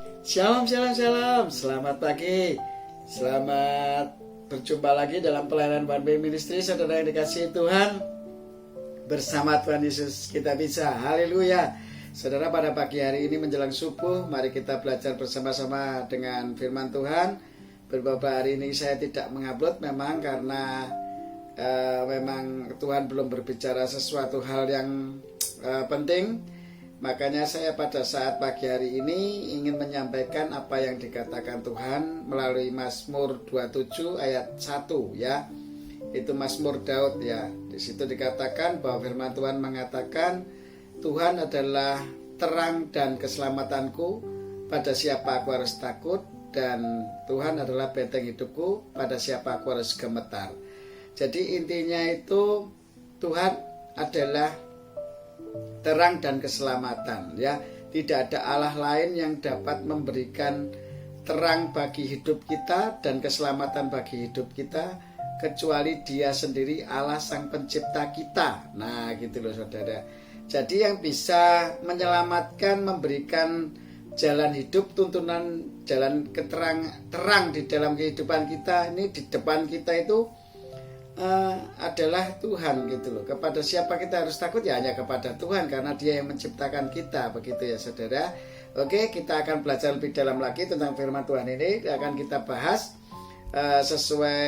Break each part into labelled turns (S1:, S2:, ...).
S1: Shalom, shalom, shalom. Selamat pagi. Selamat berjumpa lagi dalam pelayanan One Way Ministry. Saudara yang dikasihi Tuhan, bersama Tuhan Yesus kita bisa. Haleluya. Saudara, pada pagi hari ini menjelang subuh, mari kita belajar bersama-sama dengan firman Tuhan. Beberapa hari ini saya tidak mengupload memang karena memang Tuhan belum berbicara sesuatu hal yang penting. Makanya saya pada saat pagi hari ini ingin menyampaikan apa yang dikatakan Tuhan melalui Mazmur 27 ayat 1 ya. Itu Mazmur Daud ya. Di situ dikatakan bahwa firman Tuhan mengatakan, Tuhan adalah terang dan keselamatanku, pada siapa aku harus takut, dan Tuhan adalah benteng hidupku, pada siapa aku harus gemetar. Jadi intinya itu Tuhan adalah terang dan keselamatan ya. Tidak ada Allah lain yang dapat memberikan terang bagi hidup kita dan keselamatan bagi hidup kita kecuali Dia sendiri, Allah sang pencipta kita. Nah gitu loh saudara. Jadi yang bisa menyelamatkan, memberikan jalan hidup, tuntunan jalan terang di dalam kehidupan kita ini, di depan kita itu adalah Tuhan gitu loh. Kepada siapa kita harus takut? Ya hanya kepada Tuhan, karena Dia yang menciptakan kita, begitu ya saudara. Oke, kita akan belajar lebih dalam lagi tentang firman Tuhan ini. Akan kita bahas sesuai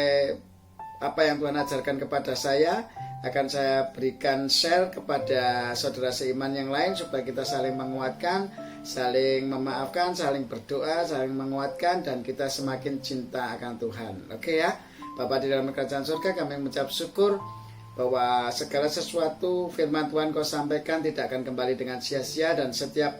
S1: apa yang Tuhan ajarkan kepada saya. Akan saya berikan share kepada saudara seiman yang lain supaya kita saling menguatkan, saling memaafkan, saling berdoa, saling menguatkan, dan kita semakin cinta akan Tuhan. Oke ya. Bapa di dalam kerajaan surga, kami mengucap syukur bahwa segala sesuatu firman Tuhan Kau sampaikan tidak akan kembali dengan sia-sia, dan setiap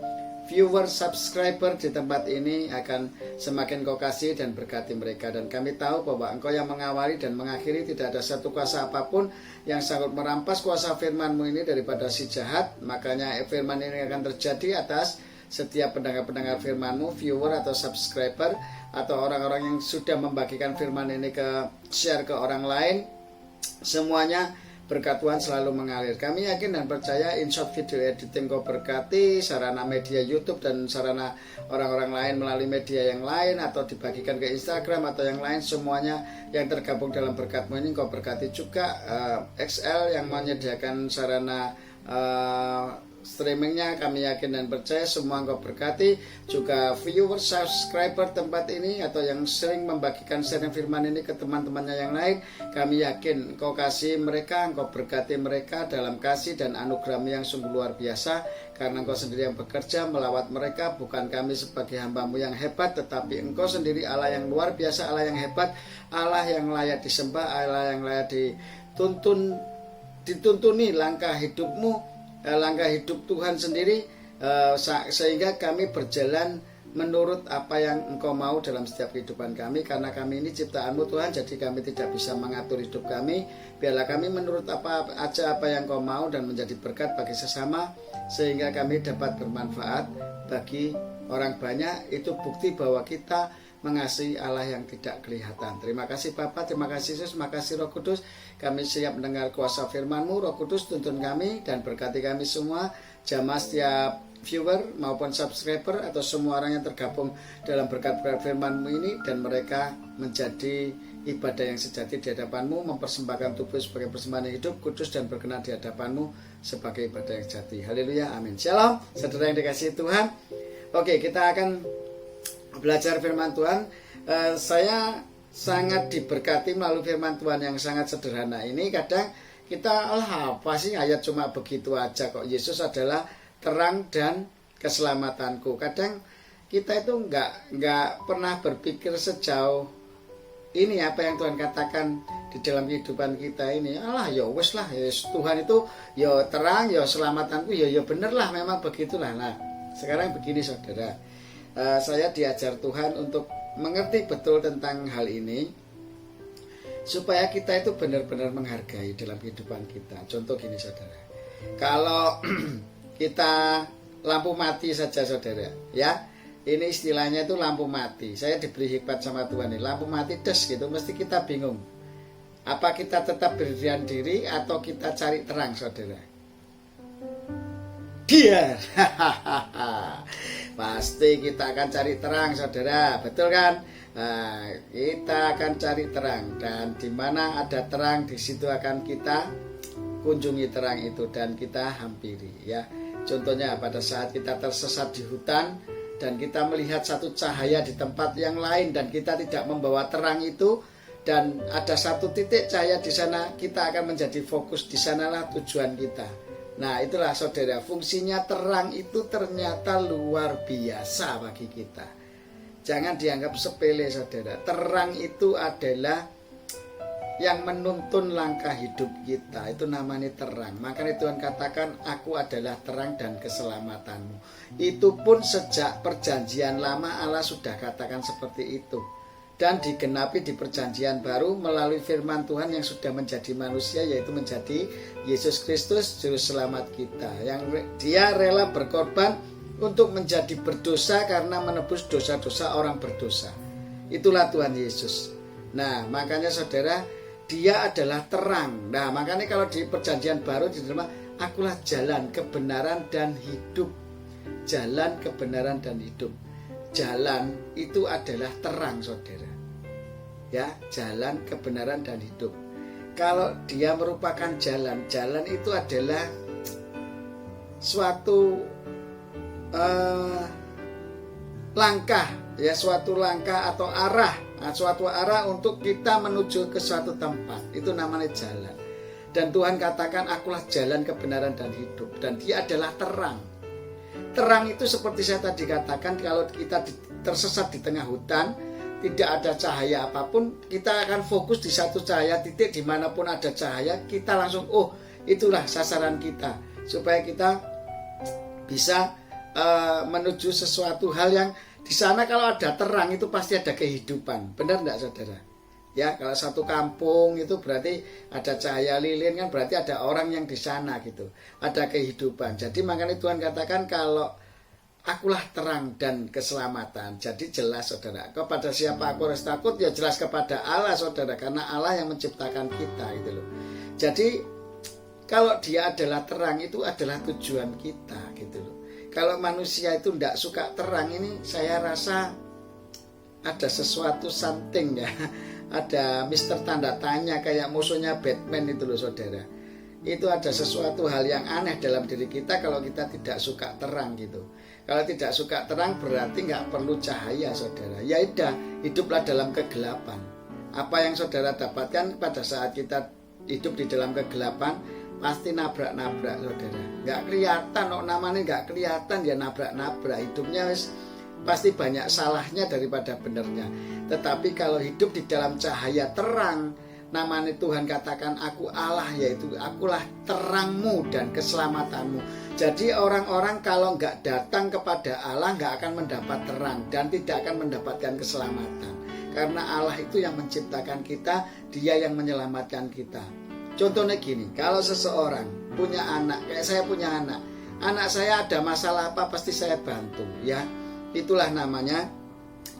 S1: viewer, subscriber di tempat ini akan semakin Kau kasih dan berkati mereka. Dan kami tahu bahwa Engkau yang mengawali dan mengakhiri, tidak ada satu kuasa apapun yang sanggup merampas kuasa firman-Mu ini daripada si jahat. Makanya firman ini akan terjadi atas setiap pendengar-pendengar firman-Mu, viewer atau subscriber, atau orang-orang yang sudah membagikan firman ini share ke orang lain. Semuanya berkat Tuhan selalu mengalir. Kami yakin dan percaya InShot Video Editing Kau berkati, sarana media YouTube dan sarana orang-orang lain melalui media yang lain, atau dibagikan ke Instagram atau yang lain, semuanya yang tergabung dalam berkat-Mu ini Kau berkati juga. XL yang menyediakan sarana streamingnya, kami yakin dan percaya semua Engkau berkati. Juga viewer, subscriber tempat ini, atau yang sering membagikan sharing firman ini ke teman-temannya yang lain, kami yakin Engkau kasih mereka, Engkau berkati mereka dalam kasih dan anugerah-Mu yang sungguh luar biasa. Karena Engkau sendiri yang bekerja melawat mereka, bukan kami sebagai hamba-Mu yang hebat, tetapi Engkau sendiri Allah yang luar biasa, Allah yang hebat, Allah yang layak disembah, Allah yang layak dituntuni langkah hidupmu, langkah hidup Tuhan sendiri, sehingga kami berjalan menurut apa yang Engkau mau dalam setiap kehidupan kami. Karena kami ini ciptaan-Mu Tuhan, jadi kami tidak bisa mengatur hidup kami. Biarlah kami menurut apa yang Engkau mau dan menjadi berkat bagi sesama, sehingga kami dapat bermanfaat bagi orang banyak. Itu bukti bahwa kita mengasihi Allah yang tidak kelihatan. Terima kasih Bapa, terima kasih Yesus, terima kasih Roh Kudus. Kami siap mendengar kuasa firman-Mu. Roh Kudus tuntun kami dan berkati kami semua, jamaah setiap viewer maupun subscriber, atau semua orang yang tergabung dalam berkat-berkat firman-Mu ini, dan mereka menjadi ibadah yang sejati di hadapan-Mu, mempersembahkan tubuh sebagai persembahan yang hidup, kudus dan berkenan di hadapan-Mu sebagai ibadah yang sejati. Haleluya, amin. Shalom, saudara yang dikasihi Tuhan. Oke, kita akan belajar firman Tuhan. Saya sangat diberkati melalui firman Tuhan yang sangat sederhana ini. Kadang kita, apa sih ayat cuma begitu aja kok, Yesus adalah terang dan keselamatanku. Kadang kita itu nggak pernah berpikir sejauh ini apa yang Tuhan katakan di dalam kehidupan kita ini. Ya wes lah, ya Tuhan itu ya terang, ya selamatanku, ya bener lah, memang begitulah. Nah sekarang begini saudara, saya diajar Tuhan untuk mengerti betul tentang hal ini, supaya kita itu benar-benar menghargai dalam kehidupan kita. Contoh gini saudara, kalau kita lampu mati saja saudara ya, ini istilahnya itu lampu mati. Saya diberi hikmat sama Tuhan ini, lampu mati des gitu, mesti kita bingung, apa kita tetap berdiam diri atau kita cari terang saudara. Biar Pasti kita akan cari terang, saudara, betul kan? Nah, kita akan cari terang, dan di mana ada terang, di situ akan kita kunjungi terang itu dan kita hampiri, ya. Contohnya pada saat kita tersesat di hutan dan kita melihat satu cahaya di tempat yang lain dan kita tidak membawa terang itu, dan ada satu titik cahaya di sana, kita akan menjadi fokus di sanalah tujuan kita. Nah, itulah saudara, fungsinya terang itu ternyata luar biasa bagi kita. Jangan dianggap sepele, saudara. Terang itu adalah yang menuntun langkah hidup kita. Itu namanya terang. Makanya Tuhan katakan, aku adalah terang dan keselamatanmu. Itu pun sejak perjanjian lama Allah sudah katakan seperti itu. Dan digenapi di perjanjian baru melalui firman Tuhan yang sudah menjadi manusia, yaitu menjadi Yesus Kristus juru selamat kita, yang dia rela berkorban untuk menjadi berdosa karena menebus dosa-dosa orang berdosa. Itulah Tuhan Yesus. Nah, makanya saudara, dia adalah terang. Nah, makanya kalau di perjanjian baru diterima, akulah jalan, kebenaran dan hidup. Jalan, kebenaran dan hidup. Jalan itu adalah terang, saudara. Ya, jalan, kebenaran dan hidup. Kalau dia merupakan jalan, jalan itu adalah suatu langkah, ya, suatu langkah atau arah, suatu arah untuk kita menuju ke suatu tempat. Itu namanya jalan. Dan Tuhan katakan, akulah jalan, kebenaran dan hidup. Dan dia adalah terang. Terang itu seperti saya tadi katakan, kalau kita tersesat di tengah hutan, tidak ada cahaya apapun, kita akan fokus di satu cahaya titik. Dimanapun ada cahaya, kita langsung, oh, itulah sasaran kita, supaya kita bisa menuju sesuatu hal yang di sana. Kalau ada terang itu pasti ada kehidupan, benar enggak, saudara? Ya, kalau satu kampung itu berarti ada cahaya lilin, kan berarti ada orang yang di sana gitu, ada kehidupan. Jadi makanya Tuhan katakan, kalau akulah terang dan keselamatan. Jadi jelas, saudara, kepada siapa aku harus takut? Ya jelas kepada Allah, saudara, karena Allah yang menciptakan kita gitu loh. Jadi kalau dia adalah terang, itu adalah tujuan kita gitu loh. Kalau manusia itu tidak suka terang, ini saya rasa ada sesuatu something, ya. Ada Mister tanda tanya, kayak musuhnya Batman itu loh, saudara. Itu ada sesuatu hal yang aneh dalam diri kita kalau kita tidak suka terang gitu. Kalau tidak suka terang berarti nggak perlu cahaya, saudara. Ya udah, hiduplah dalam kegelapan. Apa yang saudara dapatkan pada saat kita hidup di dalam kegelapan, pasti nabrak-nabrak, saudara. Nggak kelihatan, namanya nggak kelihatan, ya nabrak-nabrak. Hidupnya pasti banyak salahnya daripada benernya. Tetapi kalau hidup di dalam cahaya terang, namanya Tuhan katakan, aku Allah, yaitu akulah terangmu dan keselamatanmu. Jadi orang-orang kalau nggak datang kepada Allah nggak akan mendapat terang dan tidak akan mendapatkan keselamatan. Karena Allah itu yang menciptakan kita, dia yang menyelamatkan kita. Contohnya gini, kalau seseorang punya anak, kayak saya punya anak saya ada masalah apa pasti saya bantu, ya. Itulah namanya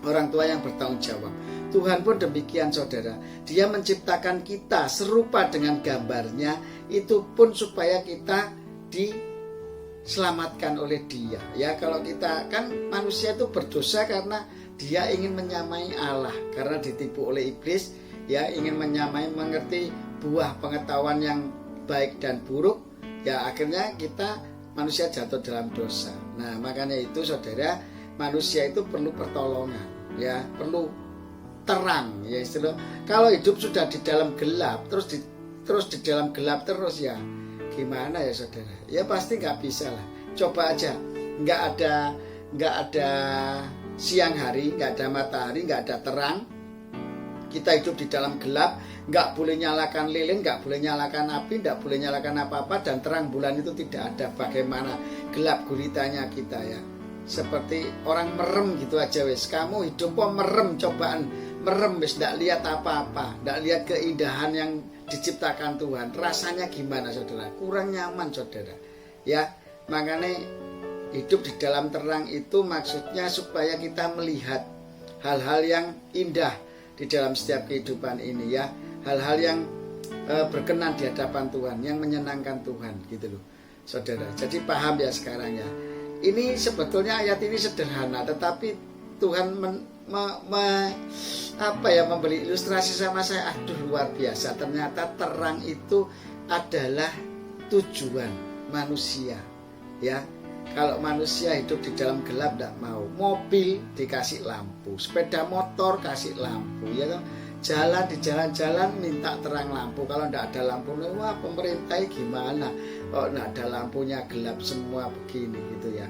S1: orang tua yang bertanggung jawab. Tuhan pun demikian, saudara. Dia menciptakan kita serupa dengan gambarnya, itu pun supaya kita diselamatkan oleh dia. Ya, kalau kita kan manusia itu berdosa karena dia ingin menyamai Allah, karena ditipu oleh iblis, ya, ingin menyamai, mengerti buah pengetahuan yang baik dan buruk. Ya, akhirnya kita manusia jatuh dalam dosa. Nah, makanya itu, saudara, manusia itu perlu pertolongan, ya, perlu terang, ya istilah. Kalau hidup sudah di dalam gelap, terus di dalam gelap terus, ya gimana ya, saudara? Ya pasti nggak bisa lah. Coba aja, nggak ada siang hari, nggak ada matahari, nggak ada terang. Kita hidup di dalam gelap, nggak boleh nyalakan lilin, nggak boleh nyalakan api, nggak boleh nyalakan apa-apa, dan terang bulan itu tidak ada. Bagaimana gelap guritanya kita, ya? Seperti orang merem gitu aja, wes. Kamu hidup kok merem, cobaan merem, wes, nggak lihat apa-apa, nggak lihat keindahan yang diciptakan Tuhan. Rasanya gimana, saudara? Kurang nyaman, saudara. Ya, makanya hidup di dalam terang itu maksudnya supaya kita melihat hal-hal yang indah di dalam setiap kehidupan ini, ya. Hal-hal yang berkenan di hadapan Tuhan, yang menyenangkan Tuhan gitu loh, saudara. Jadi paham ya sekarang, ya. ini sebetulnya ayat ini sederhana, tetapi Tuhan memberi ilustrasi sama saya. Aduh, luar biasa. Ternyata terang itu adalah tujuan manusia. Ya, kalau manusia hidup di dalam gelap tidak mau. Mobil dikasih lampu, sepeda motor kasih lampu, ya kan? Jalan di jalan-jalan minta terang lampu. Kalau tidak ada lampu, wah pemerintah gimana? Oh, tidak ada lampunya, gelap semua begini gitu ya.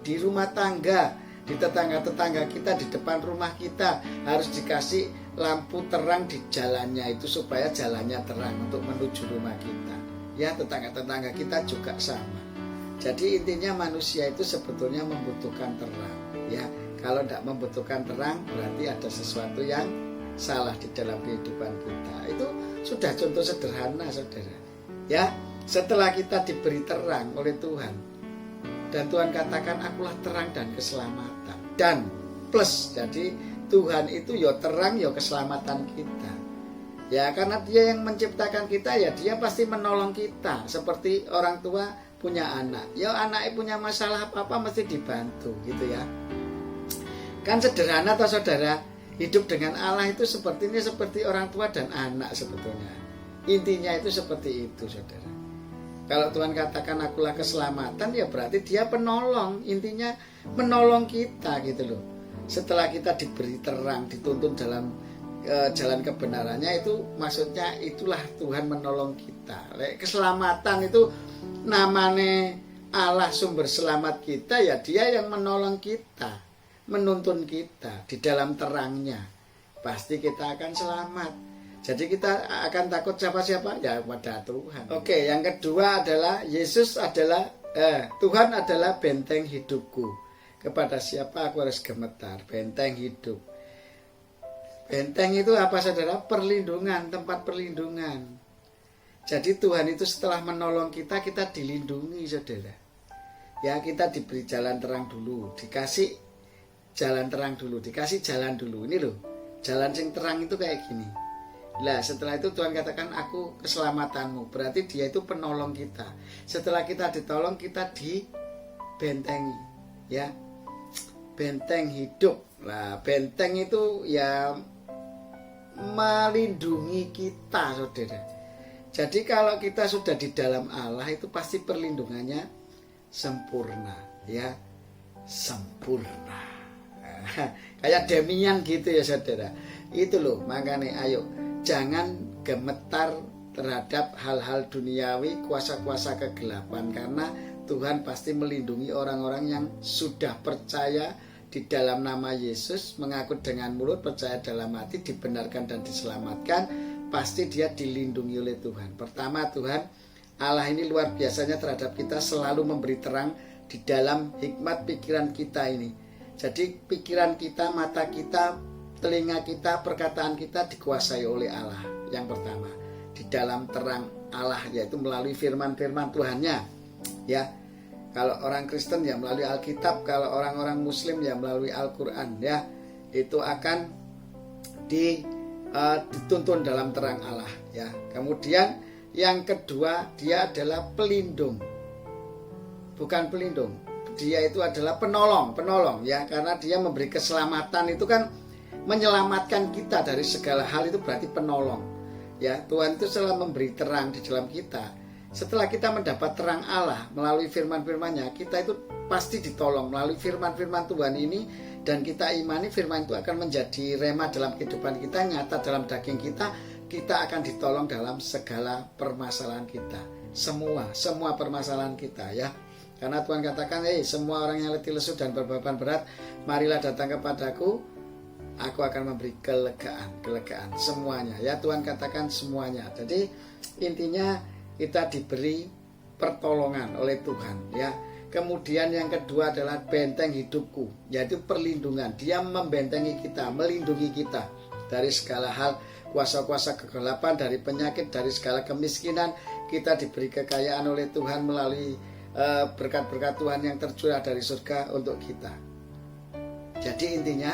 S1: Di rumah tangga, di tetangga-tetangga kita, di depan rumah kita harus dikasih lampu terang di jalannya itu supaya jalannya terang untuk menuju rumah kita. Ya, tetangga-tetangga kita juga sama. Jadi intinya manusia itu sebetulnya membutuhkan terang. Ya, kalau tidak membutuhkan terang berarti ada sesuatu yang salah di dalam kehidupan kita. Itu sudah contoh sederhana, saudara. Ya, setelah kita diberi terang oleh Tuhan, dan Tuhan katakan akulah terang dan keselamatan, dan plus, jadi Tuhan itu ya terang ya keselamatan kita. Ya, karena Dia yang menciptakan kita, ya Dia pasti menolong kita. Seperti orang tua punya anak, ya anaknya punya masalah apa-apa mesti dibantu gitu ya. Kan sederhana toh saudara. Hidup dengan Allah itu sepertinya seperti orang tua dan anak sebetulnya. Intinya itu seperti itu, saudara. Kalau Tuhan katakan akulah keselamatan, ya berarti Dia penolong. Intinya menolong kita gitu loh. Setelah kita diberi terang, dituntun dalam jalan kebenarannya, itu maksudnya itulah Tuhan menolong kita. Keselamatan itu namanya Allah sumber selamat kita, ya Dia yang menolong kita, menuntun kita di dalam terangnya. Pasti kita akan selamat. Jadi kita akan takut siapa-siapa? Ya pada Tuhan. Oke, yang kedua adalah Yesus adalah Tuhan adalah benteng hidupku. Kepada siapa aku harus gemetar? Benteng hidup. Benteng itu apa saudara? Perlindungan, tempat perlindungan. Jadi Tuhan itu setelah menolong kita, kita dilindungi saudara. Ya, kita diberi jalan terang dulu, dikasih jalan terang dulu, dikasih jalan dulu. Ini loh, jalan yang terang itu kayak gini. Nah, setelah itu Tuhan katakan aku keselamatanmu. Berarti Dia itu penolong kita. Setelah kita ditolong, kita dibentengi. Ya, benteng hidup. Nah, benteng itu ya melindungi kita, saudara. Jadi kalau kita sudah di dalam Allah, itu pasti perlindungannya sempurna. Ya, sempurna. Kayak Demian gitu ya saudara. Itu loh, makanya ayo jangan gemetar terhadap hal-hal duniawi, kuasa-kuasa kegelapan, karena Tuhan pasti melindungi orang-orang yang sudah percaya di dalam nama Yesus, mengaku dengan mulut, percaya dalam hati, dibenarkan dan diselamatkan. Pasti dia dilindungi oleh Tuhan. Pertama, Tuhan Allah ini luar biasanya terhadap kita, selalu memberi terang di dalam hikmat pikiran kita ini. Jadi pikiran kita, mata kita, telinga kita, perkataan kita dikuasai oleh Allah. Yang pertama, di dalam terang Allah, yaitu melalui firman-firman Tuhannya. Ya, kalau orang Kristen ya melalui Alkitab, kalau orang-orang Muslim ya melalui Al-Quran. Ya, itu akan dituntun dalam terang Allah. Ya, kemudian yang kedua, Dia adalah pelindung, bukan pelindung. Dia itu adalah penolong ya, karena Dia memberi keselamatan. Itu kan menyelamatkan kita dari segala hal, itu berarti penolong. Ya, Tuhan itu selalu memberi terang di dalam kita. Setelah kita mendapat terang Allah melalui firman-firman-Nya, kita itu pasti ditolong melalui firman-firman Tuhan ini, dan kita imani firman itu akan menjadi rema dalam kehidupan kita, nyata dalam daging kita. Kita akan ditolong dalam segala permasalahan kita. Semua permasalahan kita ya. Karena Tuhan katakan, semua orang yang letih lesu dan berbeban berat, marilah datang kepadaku, aku akan memberi kelegaan semuanya. Ya, Tuhan katakan semuanya. Jadi intinya kita diberi pertolongan oleh Tuhan. Ya. Kemudian yang kedua adalah benteng hidupku, yaitu perlindungan. Dia membentengi kita, melindungi kita dari segala hal, kuasa-kuasa kegelapan, dari penyakit, dari segala kemiskinan. Kita diberi kekayaan oleh Tuhan melalui berkat-berkat Tuhan yang tercurah dari surga untuk kita. Jadi intinya,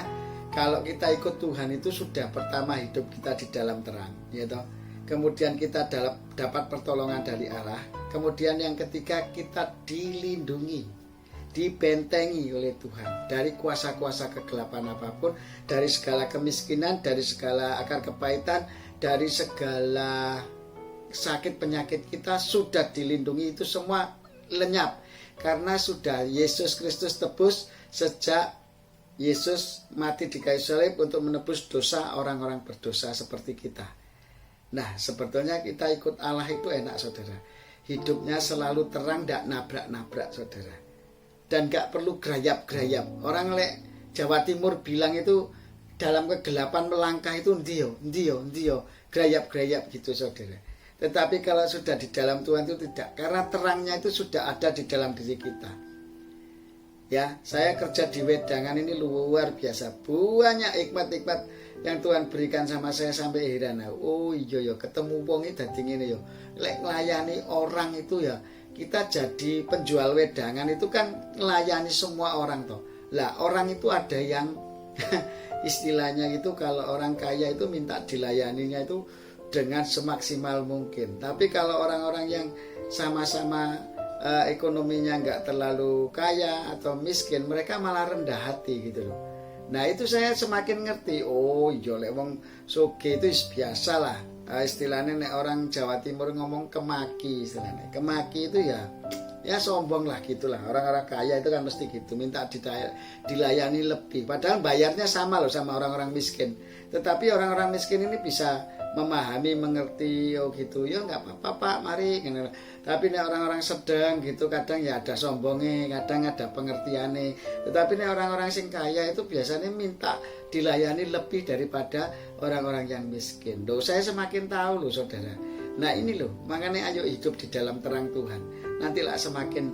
S1: kalau kita ikut Tuhan itu sudah pertama hidup kita di dalam terang, gitu. Kemudian kita dapat pertolongan dari Allah. Kemudian yang ketiga, kita dilindungi. dibentengi oleh Tuhan dari kuasa-kuasa kegelapan apapun, dari segala kemiskinan, dari segala akar kepahitan, dari segala sakit penyakit kita sudah dilindungi. Itu semua lenyap karena sudah Yesus Kristus tebus sejak Yesus mati di kayu salib untuk menebus dosa orang-orang berdosa seperti kita. Nah, sebetulnya kita ikut Allah itu enak, saudara. Hidupnya selalu terang, tidak nabrak-nabrak, saudara. Dan gak perlu gerayap-gerayap. Orang Jawa Timur bilang itu dalam kegelapan melangkah itu ndio, gerayap-gerayap gitu, saudara. Tetapi kalau sudah di dalam Tuhan itu tidak, karena terangnya itu sudah ada di dalam diri kita. Ya, saya kerja di wedangan ini luar biasa, banyak hikmat-hikmat yang Tuhan berikan sama saya sampai heran. Oh iya ya, ketemu wong iki dadi ngene ya. Lek nglayani orang itu ya, kita jadi penjual wedangan itu kan melayani semua orang toh. Lah orang itu ada yang istilahnya itu kalau orang kaya itu minta dilayaninya itu dengan semaksimal mungkin. Tapi kalau orang-orang yang sama-sama ekonominya nggak terlalu kaya atau miskin, mereka malah rendah hati gitu loh. Nah itu saya semakin ngerti. Oh iya lek wong soge itu biasa lah. Istilahnya nek orang Jawa Timur ngomong kemaki, istilahnya kemaki itu ya sombong lah gitulah. Orang-orang kaya itu kan mesti gitu, minta dilayani lebih, padahal bayarnya sama loh sama orang-orang miskin. Tetapi orang-orang miskin ini bisa memahami, mengerti, oh gitu ya nggak apa-apa Pak, mari. Tapi nih orang-orang sedang gitu kadang ya ada sombongnya, kadang ada pengertiannya. Tetapi nih orang-orang sing kaya itu biasanya minta dilayani lebih daripada orang-orang yang miskin. Loh, saya semakin tahu loh saudara. Nah ini loh, makanya ayo hidup di dalam terang Tuhan. Nantilah semakin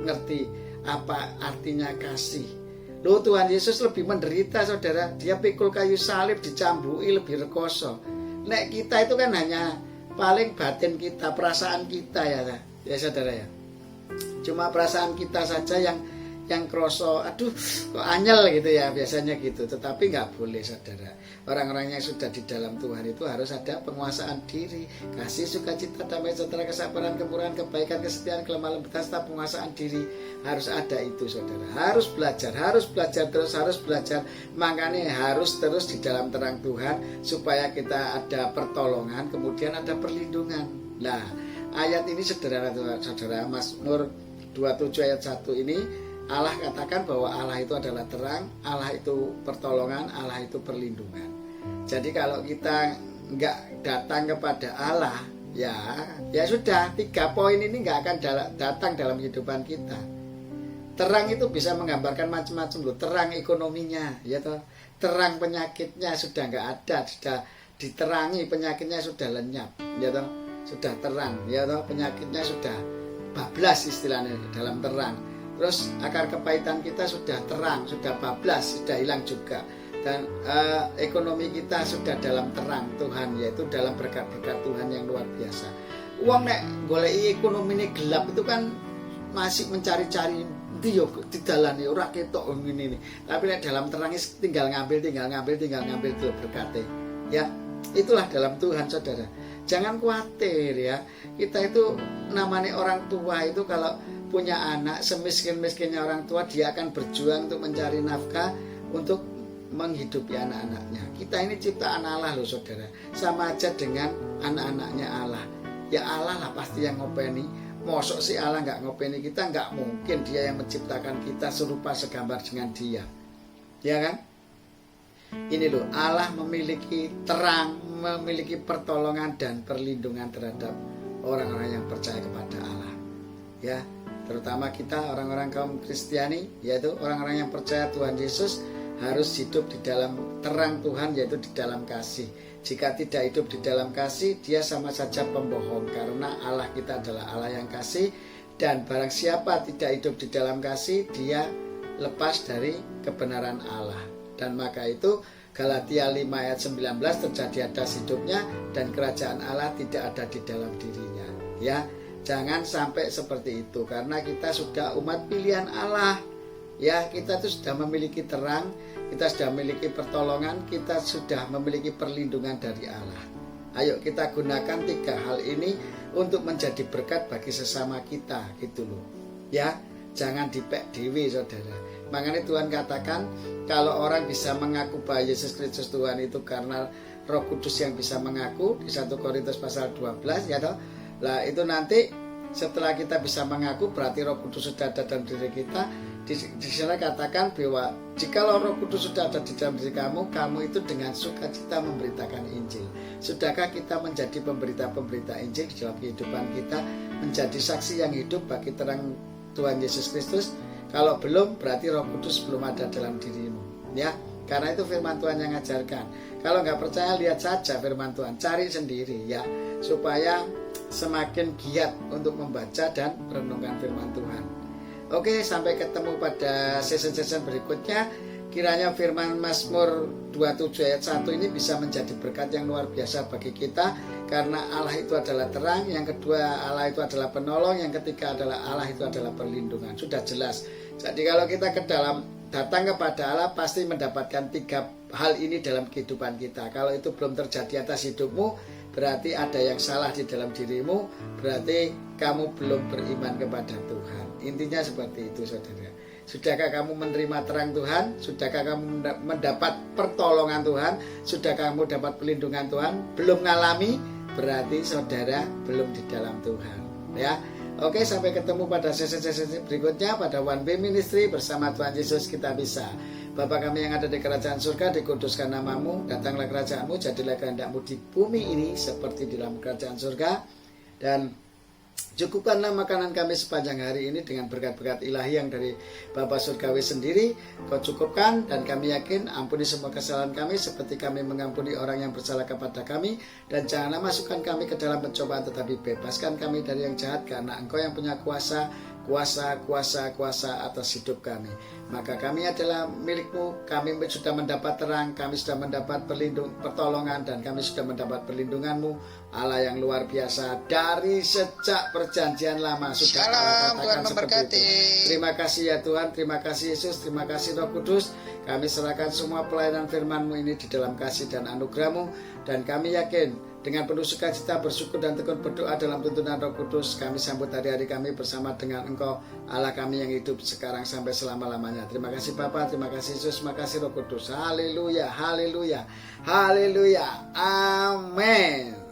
S1: ngerti apa artinya kasih. Loh Tuhan Yesus lebih menderita saudara. Dia pikul kayu salib, dicambui lebih rekoso. Nek kita itu kan hanya paling batin kita, perasaan kita ya saudara ya. Cuma perasaan kita saja yang kroso, aduh kok anyel gitu ya biasanya gitu. Tetapi nggak boleh saudara. Orang-orang yang sudah di dalam Tuhan itu harus ada penguasaan diri, kasih, sukacita, damai sejahtera, kesabaran, kemurahan, kebaikan, kesetiaan, kelemah lembutan, serta penguasaan diri. Harus ada itu saudara. Harus belajar terus, harus belajar. Makanya harus terus di dalam terang Tuhan supaya kita ada pertolongan, kemudian ada perlindungan. Nah ayat ini sederhana saudara. Mazmur 27 ayat 1 ini Allah katakan bahwa Allah itu adalah terang, Allah itu pertolongan, Allah itu perlindungan. Jadi kalau kita nggak datang kepada Allah, ya sudah, 3 poin ini nggak akan datang dalam kehidupan kita. Terang itu bisa menggambarkan macam-macam loh. Terang ekonominya, ya toh. Terang penyakitnya sudah nggak ada, sudah diterangi, penyakitnya sudah lenyap, ya toh. Sudah terang, ya toh, penyakitnya sudah bablas istilahnya dalam terang. Terus akar kepahitan kita sudah terang, sudah bablas, sudah hilang juga. Dan ekonomi kita sudah dalam terang Tuhan, yaitu dalam berkat-berkat Tuhan yang luar biasa. Uang nek goleki ekonomi ini gelap itu kan masih mencari-cari dia di dalam ini ora ketok ngene. Tapi nek dalam terang tinggal ngambil itu berkatnya. Ya, itulah dalam Tuhan saudara. Jangan khawatir ya. Kita itu namanya orang tua itu kalau punya anak, semiskin-miskinnya orang tua, dia akan berjuang untuk mencari nafkah untuk menghidupi anak-anaknya. Kita ini ciptaan Allah loh saudara. Sama aja dengan anak-anaknya Allah. Ya Allah lah pasti yang ngopeni. Mosok si Allah nggak ngopeni kita, nggak mungkin dia yang menciptakan kita serupa segambar dengan dia. Ya kan? Ini loh, Allah memiliki terang, memiliki pertolongan dan perlindungan terhadap orang-orang yang percaya kepada Allah. Ya, terutama kita orang-orang kaum Kristiani, yaitu orang-orang yang percaya Tuhan Yesus harus hidup di dalam terang Tuhan, yaitu di dalam kasih. Jika tidak hidup di dalam kasih, dia sama saja pembohong, karena Allah kita adalah Allah yang kasih. Dan barang siapa tidak hidup di dalam kasih, dia lepas dari kebenaran Allah. Dan maka itu Galatia 5 ayat 19 terjadi atas hidupnya dan kerajaan Allah tidak ada di dalam dirinya. Ya, jangan sampai seperti itu, karena kita sudah umat pilihan Allah. Ya, kita itu sudah memiliki terang, kita sudah memiliki pertolongan, kita sudah memiliki perlindungan dari Allah. Ayo kita gunakan 3 hal ini untuk menjadi berkat bagi sesama kita, gitu loh. Ya, jangan dipek dewi saudara. Makanya Tuhan katakan kalau orang bisa mengaku bahwa Yesus Kristus Tuhan itu karena Roh Kudus yang bisa mengaku di 1 Korintus pasal 12 ya toh. Lah itu nanti setelah kita bisa mengaku berarti Roh Kudus sudah ada dalam diri kita. Di sana katakan bahwa jikalau Roh Kudus sudah ada di dalam diri kamu, kamu itu dengan sukacita memberitakan Injil. Sudahkah kita menjadi pemberita-pemberita Injil di dalam kehidupan kita, menjadi saksi yang hidup bagi terang Tuhan Yesus Kristus? Kalau belum, berarti Roh Kudus belum ada dalam dirimu, ya. Karena itu firman Tuhan yang ngajarkan. Kalau nggak percaya, lihat saja firman Tuhan, cari sendiri, ya, supaya semakin giat untuk membaca dan merenungkan firman Tuhan. Oke, sampai ketemu pada season-season berikutnya. Kiranya firman Mazmur 27 ayat 1 ini bisa menjadi berkat yang luar biasa bagi kita. Karena Allah itu adalah terang. Yang kedua, Allah itu adalah penolong. Yang ketiga adalah Allah itu adalah perlindungan. Sudah jelas. Jadi kalau kita datang kepada Allah, pasti mendapatkan 3 hal ini dalam kehidupan kita. Kalau itu belum terjadi atas hidupmu, berarti ada yang salah di dalam dirimu. Berarti kamu belum beriman kepada Tuhan. Intinya seperti itu saudara. Sudahkah kamu menerima terang Tuhan? Sudahkah kamu mendapat pertolongan Tuhan? Sudahkah kamu dapat pelindungan Tuhan? Belum ngalami? Berarti saudara belum di dalam Tuhan, ya. Oke, sampai ketemu pada sesi-sesi berikutnya pada One Way Ministry bersama Tuhan Yesus kita bisa. Bapa kami yang ada di kerajaan surga, dikuduskan namamu, datanglah kerajaanmu, jadilah kehendakmu di bumi ini seperti di dalam kerajaan surga. Dan cukupkanlah makanan kami sepanjang hari ini dengan berkat-berkat ilahi yang dari Bapa Surgawi sendiri. Kau cukupkan dan kami yakin ampuni semua kesalahan kami seperti kami mengampuni orang yang bersalah kepada kami. Dan janganlah masukkan kami ke dalam pencobaan, tetapi bebaskan kami dari yang jahat, karena Engkau yang punya kuasa atas hidup kami. Maka kami adalah milik-Mu, kami sudah mendapat terang, kami sudah mendapat pertolongan, dan kami sudah mendapat perlindungan-Mu, Allah yang luar biasa dari sejak perjanjian lama. Sudah Allah katakan seperti itu. Terima kasih ya Tuhan, terima kasih Yesus, terima kasih Roh Kudus. Kami serahkan semua pelayanan firman-Mu ini di dalam kasih dan anugerah-Mu, dan kami yakin dengan penuh sukacita bersyukur dan tekun berdoa dalam tuntunan Roh Kudus, kami sambut hari-hari kami bersama dengan Engkau, Allah kami yang hidup sekarang sampai selama-lamanya. Terima kasih Bapa, terima kasih Yesus, terima kasih Roh Kudus. Haleluya, haleluya, haleluya. Amin.